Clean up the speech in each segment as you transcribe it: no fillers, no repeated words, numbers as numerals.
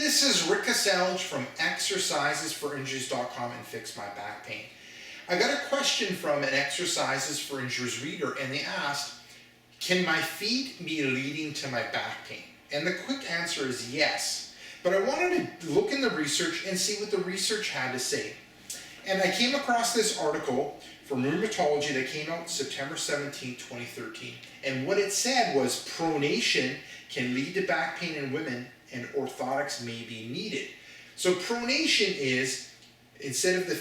this is Rick Kaselj from exercisesforinjuries.com and Fix My Back Pain. I got a question from an Exercises for Injuries reader, and they asked, can my feet be leading to my back pain? And the quick answer is yes. But I wanted to look in the research and see what the research had to say. And I came across this article from Rheumatology that came out September 17, 2013. And what it said was pronation can lead to back pain in women and orthotics may be needed. So pronation is, instead of the,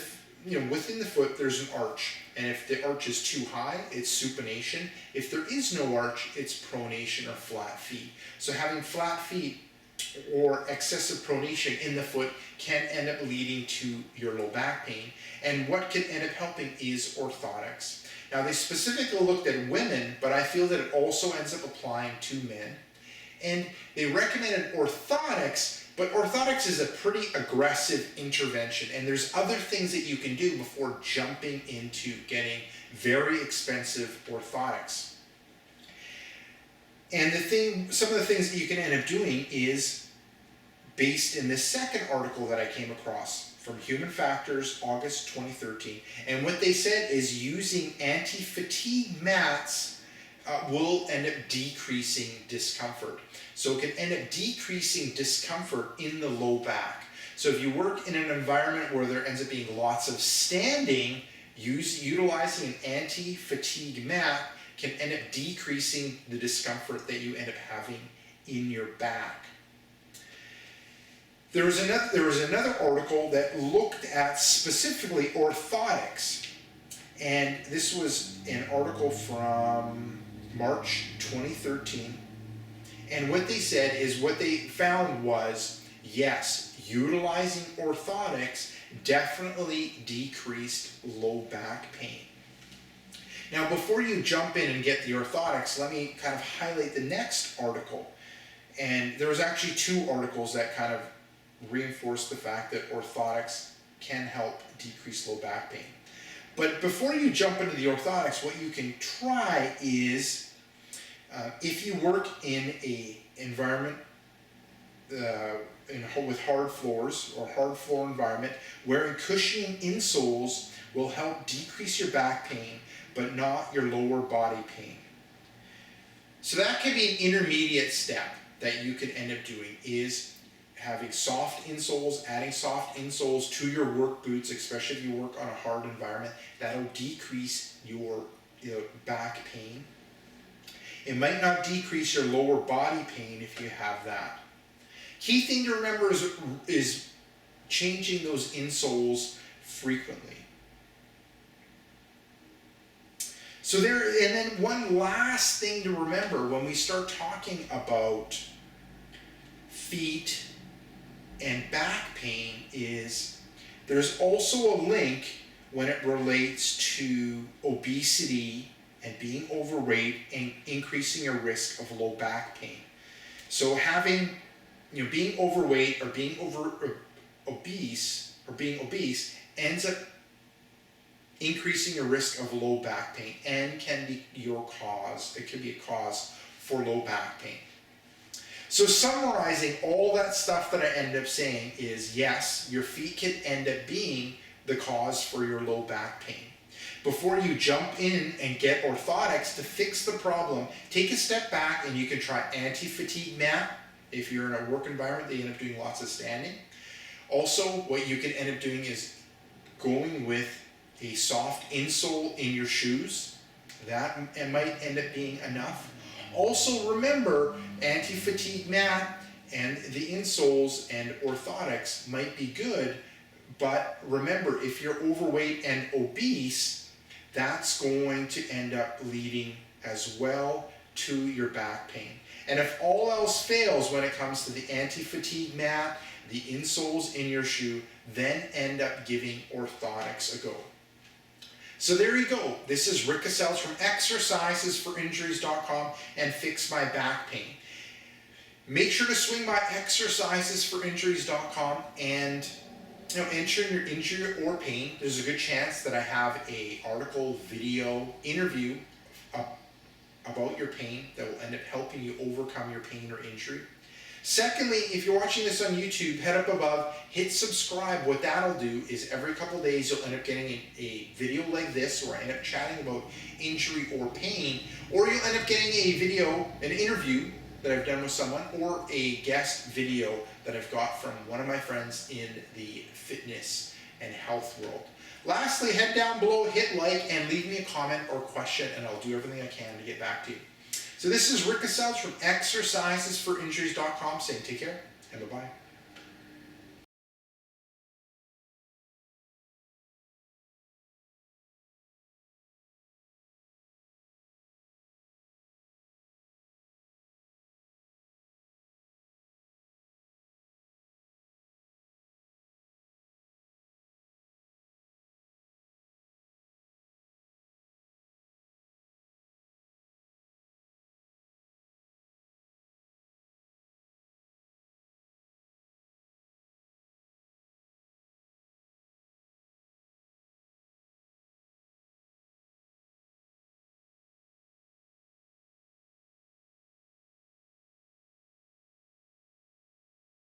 within the foot, there's an arch. And if the arch is too high, it's supination. If there is no arch, it's pronation or flat feet. So having flat feet or excessive pronation in the foot can end up leading to your low back pain. And what can end up helping is orthotics. Now they specifically looked at women, but I feel that it also ends up applying to men. And they recommended orthotics, but orthotics is a pretty aggressive intervention, and there's other things that you can do before jumping into getting very expensive orthotics. And some of the things that you can end up doing is based in this second article that I came across from Human Factors, August 2013. And what they said is using anti-fatigue mats will end up decreasing discomfort. So it can end up decreasing discomfort in the low back. So if you work in an environment where there ends up being lots of standing, utilizing an anti-fatigue mat can end up decreasing the discomfort that you end up having in your back. There was another article that looked at specifically orthotics, and this was an article from March 2013. And what they said is what they found was, yes, utilizing orthotics definitely decreased low back pain. Now, before you jump in and get the orthotics, let me kind of highlight the next article. And there was actually two articles that kind of reinforce the fact that orthotics can help decrease low back pain. But before you jump into the orthotics, what you can try is, if you work in an environment with hard floors or hard floor environment, wearing cushioning insoles will help decrease your back pain, but not your lower body pain. So that can be an intermediate step that you could end up doing, is having soft insoles, adding soft insoles to your work boots, especially if you work on a hard environment. That'll decrease your back pain. It might not decrease your lower body pain if you have that. Key thing to remember is changing those insoles frequently. And then one last thing to remember when we start talking about feet and back pain is there's also a link when it relates to obesity and being overweight and increasing your risk of low back pain. So being overweight or being obese ends up increasing your risk of low back pain and can be it could be a cause for low back pain. So summarizing all that stuff that I end up saying is, yes, your feet can end up being the cause for your low back pain. Before you jump in and get orthotics to fix the problem, take a step back and you can try anti-fatigue mat. If you're in a work environment, they end up doing lots of standing. Also, what you can end up doing is going with a soft insole in your shoes. That might end up being enough. Also remember, anti-fatigue mat and the insoles and orthotics might be good, but remember, if you're overweight and obese, that's going to end up leading as well to your back pain. And if all else fails when it comes to the anti-fatigue mat, the insoles in your shoe, then end up giving orthotics a go. So there you go. This is Rick Kaselj from exercisesforinjuries.com and Fix My Back Pain. Make sure to swing by exercisesforinjuries.com and enter your injury or pain. There's a good chance that I have a article, video, interview about your pain that will end up helping you overcome your pain or injury. Secondly, if you're watching this on YouTube, head up above, hit subscribe. What that'll do is every couple days you'll end up getting a video like this where I end up chatting about injury or pain, or you'll end up getting a video, an interview that I've done with someone, or a guest video that I've got from one of my friends in the fitness and health world. Lastly, head down below, hit like, and leave me a comment or question, and I'll do everything I can to get back to you. So this is Rick Kaselj from exercisesforinjuries.com saying take care and bye-bye.